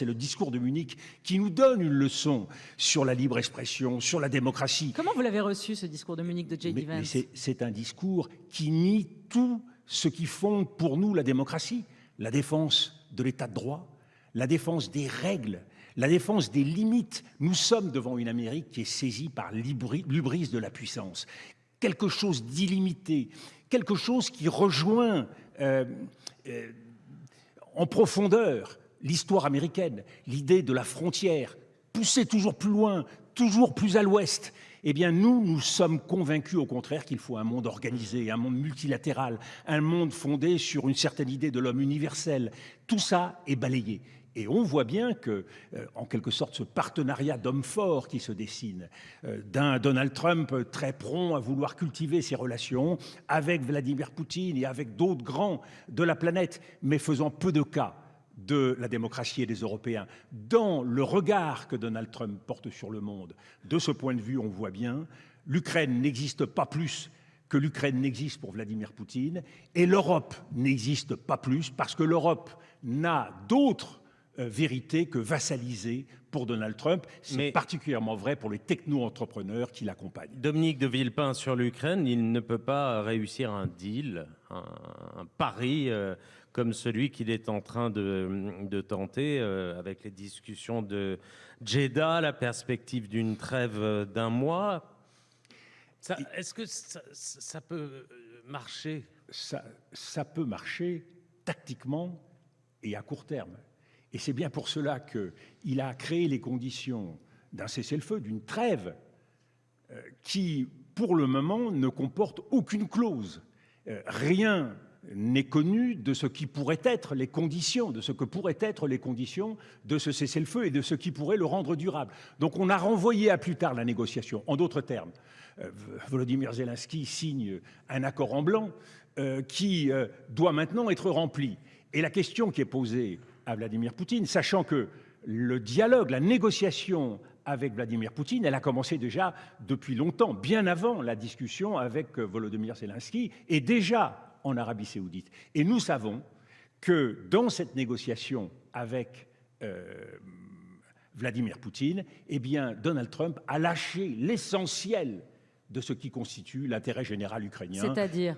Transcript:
C'est le discours de Munich qui nous donne une leçon sur la libre expression, sur la démocratie. Comment vous l'avez reçu, ce discours de Munich de J.D. Vance? C'est un discours qui nie tout ce qui fonde pour nous la démocratie. La défense de l'état de droit, la défense des règles, la défense des limites. Nous sommes devant une Amérique qui est saisie par l'hubris de la puissance. Quelque chose d'illimité, quelque chose qui rejoint en profondeur l'histoire américaine, l'idée de la frontière, pousser toujours plus loin, toujours plus à l'ouest. Eh bien, nous sommes convaincus, au contraire, qu'il faut un monde organisé, un monde multilatéral, un monde fondé sur une certaine idée de l'homme universel. Tout ça est balayé. Et on voit bien que, en quelque sorte, ce partenariat d'hommes forts qui se dessine, d'un Donald Trump très prompt à vouloir cultiver ses relations avec Vladimir Poutine et avec d'autres grands de la planète, mais faisant peu de cas de la démocratie et des Européens, dans le regard que Donald Trump porte sur le monde. De ce point de vue, on voit bien, l'Ukraine n'existe pas plus que l'Ukraine n'existe pour Vladimir Poutine, et l'Europe n'existe pas plus parce que l'Europe n'a d'autre vérité que vassaliser pour Donald Trump. C'est particulièrement vrai pour les techno-entrepreneurs qui l'accompagnent. Dominique de Villepin sur l'Ukraine, il ne peut pas réussir un deal, un pari comme celui qu'il est en train de tenter avec les discussions de Jeddah, la perspective d'une trêve d'un mois. Est-ce que ça peut marcher? Ça peut marcher tactiquement et à court terme. Et c'est bien pour cela qu'il a créé les conditions d'un cessez-le-feu, d'une trêve, qui, pour le moment, ne comporte aucune clause. Rien n'est connu de ce qui pourrait être les conditions, de ce que pourraient être les conditions de ce cessez-le-feu et de ce qui pourrait le rendre durable. Donc on a renvoyé à plus tard la négociation. En d'autres termes, Volodymyr Zelensky signe un accord en blanc qui doit maintenant être rempli. Et la question qui est posée à Vladimir Poutine, sachant que le dialogue, la négociation avec Vladimir Poutine, elle a commencé déjà depuis longtemps, bien avant la discussion avec Volodymyr Zelensky, et déjà en Arabie Saoudite. Et nous savons que dans cette négociation avec Vladimir Poutine, eh bien, Donald Trump a lâché l'essentiel de ce qui constitue l'intérêt général ukrainien. C'est-à-dire ?